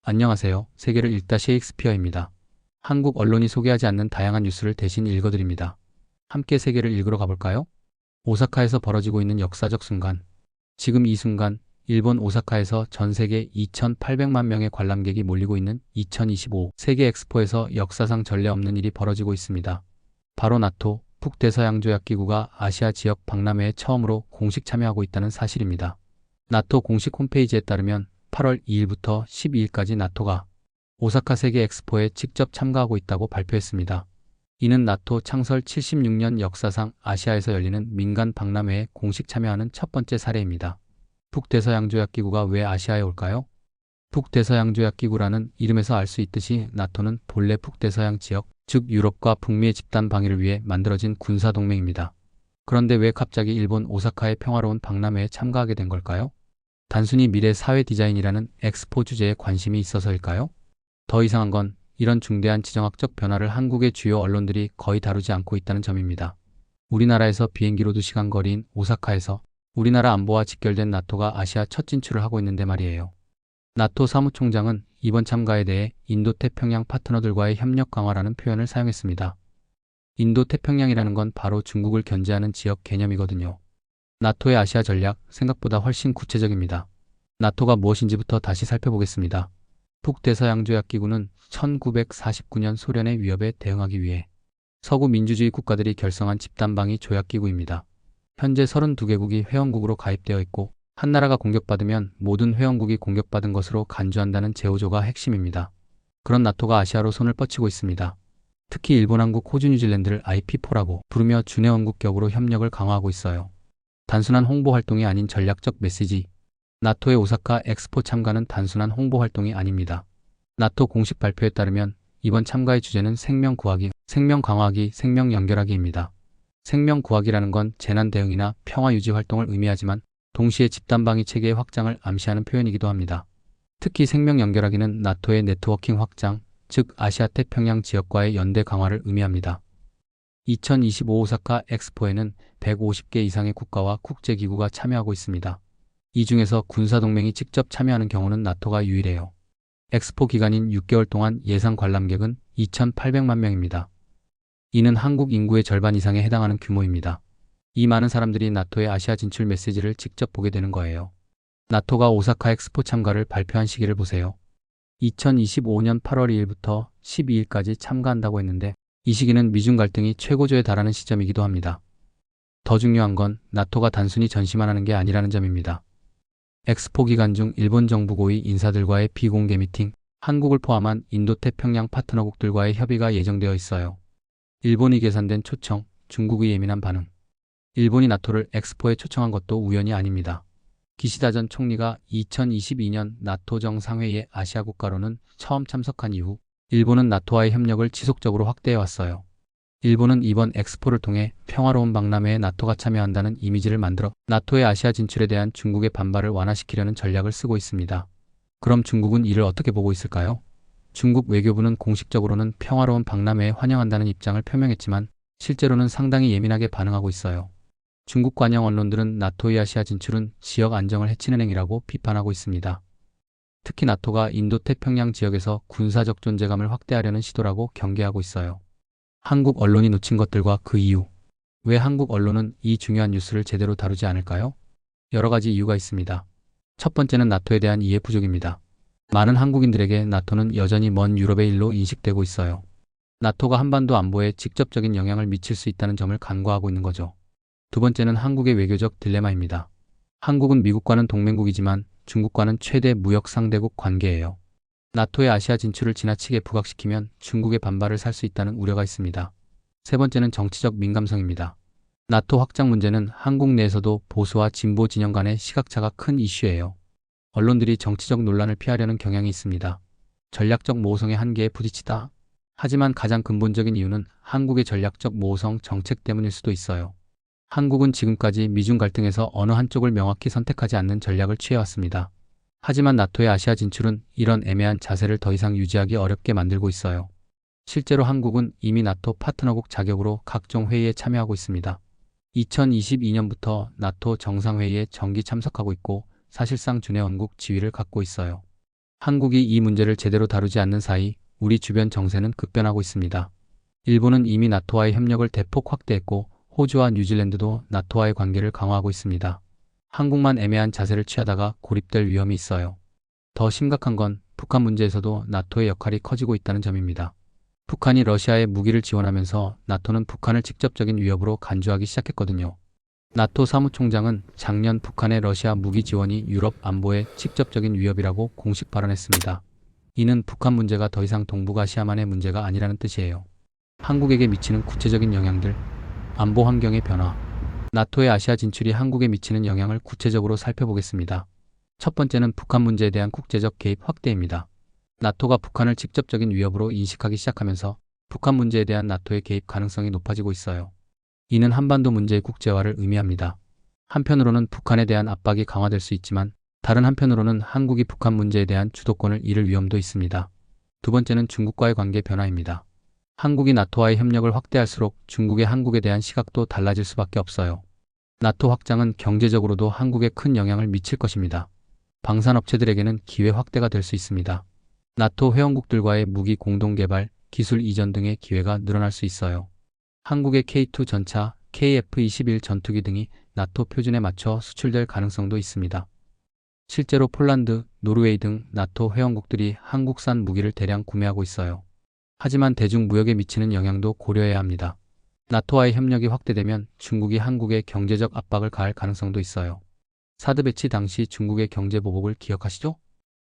안녕하세요. 세계를 읽다 셰익스피어입니다. 한국 언론이 소개하지 않는 다양한 뉴스를 대신 읽어드립니다. 함께 세계를 읽으러 가볼까요? 오사카에서 벌어지고 있는 역사적 순간. 지금 이 순간, 일본 오사카에서 전 세계 2,800만 명의 관람객이 몰리고 있는 2025 세계 엑스포에서 역사상 전례 없는 일이 벌어지고 있습니다. 바로 나토, 북대서양조약기구가 아시아 지역 박람회에 처음으로 공식 참여하고 있다는 사실입니다. 나토 공식 홈페이지에 따르면 8월 2일부터 12일까지 나토가 오사카 세계 엑스포에 직접 참가하고 있다고 발표했습니다. 이는 나토 창설 76년 역사상 아시아에서 열리는 민간 박람회에 공식 참여하는 첫 번째 사례입니다. 북대서양조약기구가 왜 아시아에 올까요? 북대서양조약기구라는 이름에서 알 수 있듯이 나토는 본래 북대서양 지역, 즉 유럽과 북미의 집단 방위를 위해 만들어진 군사동맹입니다. 그런데 왜 갑자기 일본 오사카의 평화로운 박람회에 참가하게 된 걸까요? 단순히 미래 사회 디자인이라는 엑스포 주제에 관심이 있어서일까요? 더 이상한 건 이런 중대한 지정학적 변화를 한국의 주요 언론들이 거의 다루지 않고 있다는 점입니다. 우리나라에서 비행기로 2시간 거리인 오사카에서 우리나라 안보와 직결된 나토가 아시아 첫 진출을 하고 있는데 말이에요. 나토 사무총장은 이번 참가에 대해 인도태평양 파트너들과의 협력 강화라는 표현을 사용했습니다. 인도태평양이라는 건 바로 중국을 견제하는 지역 개념이거든요. 나토의 아시아 전략, 생각보다 훨씬 구체적입니다. 나토가 무엇인지부터 다시 살펴보겠습니다. 북대서양조약기구는 1949년 소련의 위협에 대응하기 위해 서구 민주주의 국가들이 결성한 집단방위 조약기구입니다. 현재 32개국이 회원국으로 가입되어 있고 한 나라가 공격받으면 모든 회원국이 공격받은 것으로 간주한다는 제호조가 핵심입니다. 그런 나토가 아시아로 손을 뻗치고 있습니다. 특히 일본, 한국, 호주, 뉴질랜드를 IP4라고 부르며 준회원국 격으로 협력을 강화하고 있어요. 단순한 홍보 활동이 아닌 전략적 메시지. 나토의 오사카 엑스포 참가는 단순한 홍보 활동이 아닙니다. 나토 공식 발표에 따르면 이번 참가의 주제는 생명 구하기, 생명 강화하기, 생명 연결하기입니다. 생명 구하기라는 건 재난 대응이나 평화 유지 활동을 의미하지만 동시에 집단 방위 체계의 확장을 암시하는 표현이기도 합니다. 특히 생명 연결하기는 나토의 네트워킹 확장, 즉 아시아 태평양 지역과의 연대 강화를 의미합니다. 2025 오사카 엑스포에는 150개 이상의 국가와 국제기구가 참여하고 있습니다. 이 중에서 군사동맹이 직접 참여하는 경우는 나토가 유일해요. 엑스포 기간인 6개월 동안 예상 관람객은 2,800만 명입니다. 이는 한국 인구의 절반 이상에 해당하는 규모입니다. 이 많은 사람들이 나토의 아시아 진출 메시지를 직접 보게 되는 거예요. 나토가 오사카 엑스포 참가를 발표한 시기를 보세요. 2025년 8월 2일부터 12일까지 참가한다고 했는데 이 시기는 미중 갈등이 최고조에 달하는 시점이기도 합니다. 더 중요한 건 나토가 단순히 전시만 하는 게 아니라는 점입니다. 엑스포 기간 중 일본 정부 고위 인사들과의 비공개 미팅, 한국을 포함한 인도태평양 파트너국들과의 협의가 예정되어 있어요. 일본이 계산된 초청, 중국의 예민한 반응. 일본이 나토를 엑스포에 초청한 것도 우연이 아닙니다. 기시다 전 총리가 2022년 나토 정상회의에 아시아 국가로는 처음 참석한 이후 일본은 나토와의 협력을 지속적으로 확대해왔어요. 일본은 이번 엑스포를 통해 평화로운 박람회에 나토가 참여한다는 이미지를 만들어 나토의 아시아 진출에 대한 중국의 반발을 완화시키려는 전략을 쓰고 있습니다. 그럼 중국은 이를 어떻게 보고 있을까요? 중국 외교부는 공식적으로는 평화로운 박람회에 환영한다는 입장을 표명했지만 실제로는 상당히 예민하게 반응하고 있어요. 중국 관영 언론들은 나토의 아시아 진출은 지역 안정을 해치는 행위라고 비판하고 있습니다. 특히 나토가 인도태평양 지역에서 군사적 존재감을 확대하려는 시도라고 경계하고 있어요. 한국 언론이 놓친 것들과 그 이유. 왜 한국 언론은 이 중요한 뉴스를 제대로 다루지 않을까요? 여러 가지 이유가 있습니다. 첫 번째는 나토에 대한 이해 부족입니다. 많은 한국인들에게 나토는 여전히 먼 유럽의 일로 인식되고 있어요. 나토가 한반도 안보에 직접적인 영향을 미칠 수 있다는 점을 간과하고 있는 거죠. 두 번째는 한국의 외교적 딜레마입니다. 한국은 미국과는 동맹국이지만 중국과는 최대 무역 상대국 관계예요. 나토의 아시아 진출을 지나치게 부각시키면 중국의 반발을 살 수 있다는 우려가 있습니다. 세 번째는 정치적 민감성입니다. 나토 확장 문제는 한국 내에서도 보수와 진보 진영 간의 시각차가 큰 이슈예요. 언론들이 정치적 논란을 피하려는 경향이 있습니다. 전략적 모호성의 한계에 부딪히다. 하지만 가장 근본적인 이유는 한국의 전략적 모호성 정책 때문일 수도 있어요. 한국은 지금까지 미중 갈등에서 어느 한쪽을 명확히 선택하지 않는 전략을 취해왔습니다. 하지만 나토의 아시아 진출은 이런 애매한 자세를 더 이상 유지하기 어렵게 만들고 있어요. 실제로 한국은 이미 나토 파트너국 자격으로 각종 회의에 참여하고 있습니다. 2022년부터 나토 정상회의에 정기 참석하고 있고 사실상 준회원국 지위를 갖고 있어요. 한국이 이 문제를 제대로 다루지 않는 사이 우리 주변 정세는 급변하고 있습니다. 일본은 이미 나토와의 협력을 대폭 확대했고 호주와 뉴질랜드도 나토와의 관계를 강화하고 있습니다. 한국만 애매한 자세를 취하다가 고립될 위험이 있어요. 더 심각한 건 북한 문제에서도 나토의 역할이 커지고 있다는 점입니다. 북한이 러시아에 무기를 지원하면서 나토는 북한을 직접적인 위협으로 간주하기 시작했거든요. 나토 사무총장은 작년 북한의 러시아 무기 지원이 유럽 안보에 직접적인 위협이라고 공식 발언했습니다. 이는 북한 문제가 더 이상 동북아시아만의 문제가 아니라는 뜻이에요. 한국에게 미치는 구체적인 영향들, 안보 환경의 변화, 나토의 아시아 진출이 한국에 미치는 영향을 구체적으로 살펴보겠습니다. 첫 번째는 북한 문제에 대한 국제적 개입 확대입니다. 나토가 북한을 직접적인 위협으로 인식하기 시작하면서 북한 문제에 대한 나토의 개입 가능성이 높아지고 있어요. 이는 한반도 문제의 국제화를 의미합니다. 한편으로는 북한에 대한 압박이 강화될 수 있지만 다른 한편으로는 한국이 북한 문제에 대한 주도권을 잃을 위험도 있습니다. 두 번째는 중국과의 관계 변화입니다. 한국이 나토와의 협력을 확대할수록 중국의 한국에 대한 시각도 달라질 수밖에 없어요. 나토 확장은 경제적으로도 한국에 큰 영향을 미칠 것입니다. 방산업체들에게는 기회 확대가 될 수 있습니다. 나토 회원국들과의 무기 공동 개발, 기술 이전 등의 기회가 늘어날 수 있어요. 한국의 K2 전차, KF-21 전투기 등이 나토 표준에 맞춰 수출될 가능성도 있습니다. 실제로 폴란드, 노르웨이 등 나토 회원국들이 한국산 무기를 대량 구매하고 있어요. 하지만 대중무역에 미치는 영향도 고려해야 합니다. 나토와의 협력이 확대되면 중국이 한국에 경제적 압박을 가할 가능성도 있어요. 사드 배치 당시 중국의 경제 보복을 기억하시죠?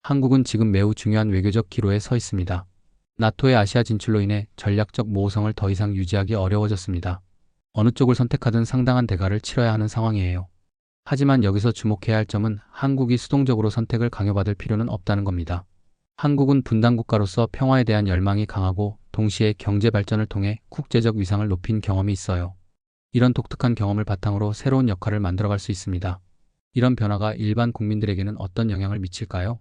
한국은 지금 매우 중요한 외교적 기로에 서 있습니다. 나토의 아시아 진출로 인해 전략적 모호성을 더 이상 유지하기 어려워졌습니다. 어느 쪽을 선택하든 상당한 대가를 치러야 하는 상황이에요. 하지만 여기서 주목해야 할 점은 한국이 수동적으로 선택을 강요받을 필요는 없다는 겁니다. 한국은 분단 국가로서 평화에 대한 열망이 강하고 동시에 경제 발전을 통해 국제적 위상을 높인 경험이 있어요. 이런 독특한 경험을 바탕으로 새로운 역할을 만들어갈 수 있습니다. 이런 변화가 일반 국민들에게는 어떤 영향을 미칠까요?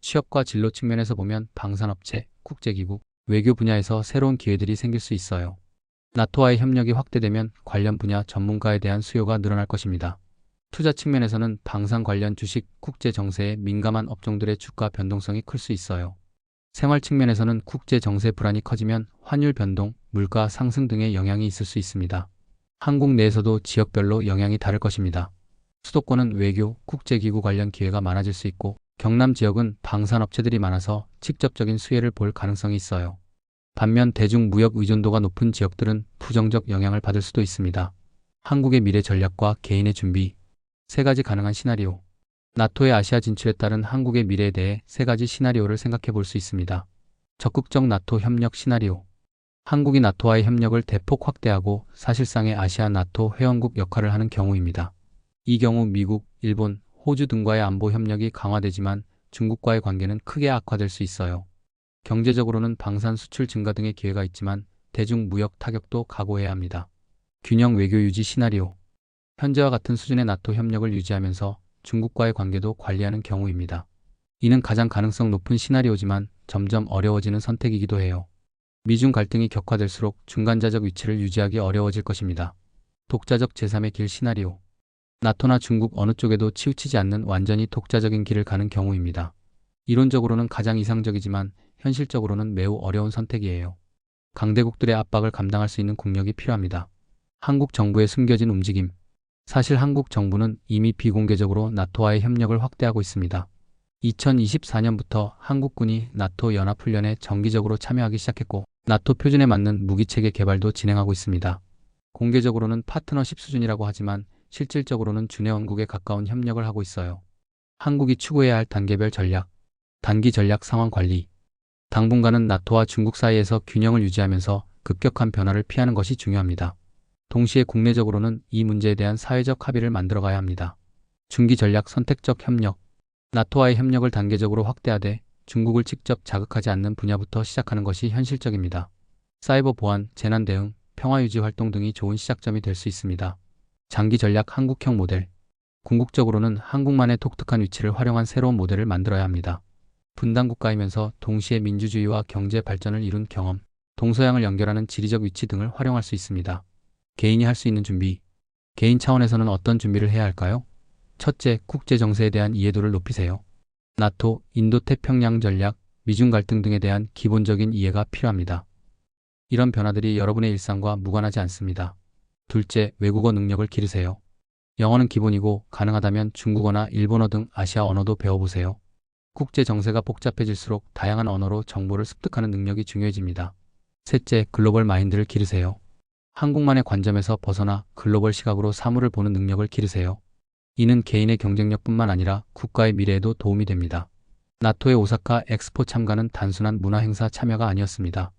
취업과 진로 측면에서 보면 방산업체, 국제기구, 외교 분야에서 새로운 기회들이 생길 수 있어요. 나토와의 협력이 확대되면 관련 분야 전문가에 대한 수요가 늘어날 것입니다. 투자 측면에서는 방산 관련 주식, 국제 정세에 민감한 업종들의 주가 변동성이 클 수 있어요. 생활 측면에서는 국제 정세 불안이 커지면 환율 변동, 물가 상승 등의 영향이 있을 수 있습니다. 한국 내에서도 지역별로 영향이 다를 것입니다. 수도권은 외교, 국제기구 관련 기회가 많아질 수 있고 경남 지역은 방산업체들이 많아서 직접적인 수혜를 볼 가능성이 있어요. 반면 대중무역 의존도가 높은 지역들은 부정적 영향을 받을 수도 있습니다. 한국의 미래 전략과 개인의 준비, 세 가지 가능한 시나리오. 나토의 아시아 진출에 따른 한국의 미래에 대해 세 가지 시나리오를 생각해 볼 수 있습니다. 적극적 나토 협력 시나리오. 한국이 나토와의 협력을 대폭 확대하고 사실상의 아시아 나토 회원국 역할을 하는 경우입니다. 이 경우 미국, 일본, 호주 등과의 안보 협력이 강화되지만 중국과의 관계는 크게 악화될 수 있어요. 경제적으로는 방산 수출 증가 등의 기회가 있지만 대중무역 타격도 각오해야 합니다. 균형 외교 유지 시나리오. 현재와 같은 수준의 나토 협력을 유지하면서 중국과의 관계도 관리하는 경우입니다. 이는 가장 가능성 높은 시나리오지만 점점 어려워지는 선택이기도 해요. 미중 갈등이 격화될수록 중간자적 위치를 유지하기 어려워질 것입니다. 독자적 제3의 길 시나리오. 나토나 중국 어느 쪽에도 치우치지 않는 완전히 독자적인 길을 가는 경우입니다. 이론적으로는 가장 이상적이지만 현실적으로는 매우 어려운 선택이에요. 강대국들의 압박을 감당할 수 있는 국력이 필요합니다. 한국 정부의 숨겨진 움직임. 사실 한국 정부는 이미 비공개적으로 나토와의 협력을 확대하고 있습니다. 2024년부터 한국군이 나토 연합훈련에 정기적으로 참여하기 시작했고 나토 표준에 맞는 무기체계 개발도 진행하고 있습니다. 공개적으로는 파트너십 수준이라고 하지만 실질적으로는 준회원국에 가까운 협력을 하고 있어요. 한국이 추구해야 할 단계별 전략, 단기 전략 상황 관리. 당분간은 나토와 중국 사이에서 균형을 유지하면서 급격한 변화를 피하는 것이 중요합니다. 동시에 국내적으로는 이 문제에 대한 사회적 합의를 만들어가야 합니다. 중기 전략 선택적 협력. 나토와의 협력을 단계적으로 확대하되 중국을 직접 자극하지 않는 분야부터 시작하는 것이 현실적입니다. 사이버 보안, 재난 대응, 평화 유지 활동 등이 좋은 시작점이 될 수 있습니다. 장기 전략 한국형 모델. 궁극적으로는 한국만의 독특한 위치를 활용한 새로운 모델을 만들어야 합니다. 분단 국가이면서 동시에 민주주의와 경제 발전을 이룬 경험, 동서양을 연결하는 지리적 위치 등을 활용할 수 있습니다. 개인이 할 수 있는 준비. 개인 차원에서는 어떤 준비를 해야 할까요? 첫째, 국제 정세에 대한 이해도를 높이세요. 나토, 인도태평양 전략, 미중 갈등 등에 대한 기본적인 이해가 필요합니다. 이런 변화들이 여러분의 일상과 무관하지 않습니다. 둘째, 외국어 능력을 기르세요. 영어는 기본이고 가능하다면 중국어나 일본어 등 아시아 언어도 배워보세요. 국제 정세가 복잡해질수록 다양한 언어로 정보를 습득하는 능력이 중요해집니다. 셋째, 글로벌 마인드를 기르세요. 한국만의 관점에서 벗어나 글로벌 시각으로 사물을 보는 능력을 기르세요. 이는 개인의 경쟁력뿐만 아니라 국가의 미래에도 도움이 됩니다. 나토의 오사카 엑스포 참가는 단순한 문화 행사 참여가 아니었습니다.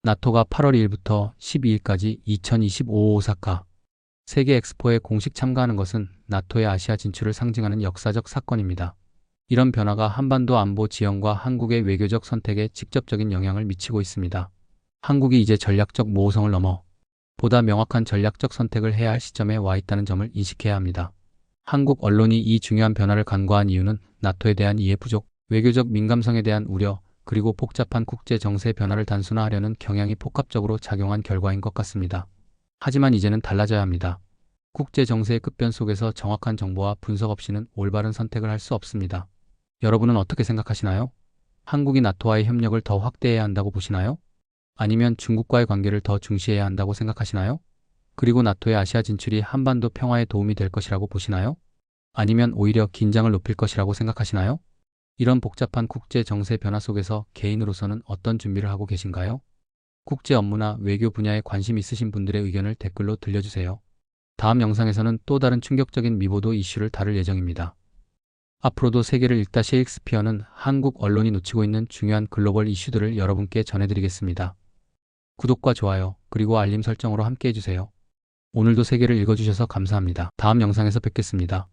나토가 8월 2일부터 12일까지 2025 오사카 세계 엑스포에 공식 참가하는 것은 나토의 아시아 진출을 상징하는 역사적 사건입니다. 이런 변화가 한반도 안보 지형과 한국의 외교적 선택에 직접적인 영향을 미치고 있습니다. 한국이 이제 전략적 모호성을 넘어 보다 명확한 전략적 선택을 해야 할 시점에 와 있다는 점을 인식해야 합니다. 한국 언론이 이 중요한 변화를 간과한 이유는 나토에 대한 이해 부족, 외교적 민감성에 대한 우려, 그리고 복잡한 국제 정세 변화를 단순화하려는 경향이 복합적으로 작용한 결과인 것 같습니다. 하지만 이제는 달라져야 합니다. 국제 정세의 급변 속에서 정확한 정보와 분석 없이는 올바른 선택을 할 수 없습니다. 여러분은 어떻게 생각하시나요? 한국이 나토와의 협력을 더 확대해야 한다고 보시나요? 아니면 중국과의 관계를 더 중시해야 한다고 생각하시나요? 그리고 나토의 아시아 진출이 한반도 평화에 도움이 될 것이라고 보시나요? 아니면 오히려 긴장을 높일 것이라고 생각하시나요? 이런 복잡한 국제 정세 변화 속에서 개인으로서는 어떤 준비를 하고 계신가요? 국제 업무나 외교 분야에 관심 있으신 분들의 의견을 댓글로 들려주세요. 다음 영상에서는 또 다른 충격적인 미보도 이슈를 다룰 예정입니다. 앞으로도 세계를 읽다 셰익스피어는 한국 언론이 놓치고 있는 중요한 글로벌 이슈들을 여러분께 전해드리겠습니다. 구독과 좋아요, 그리고 알림 설정으로 함께 해주세요. 오늘도 세계를 읽어주셔서 감사합니다. 다음 영상에서 뵙겠습니다.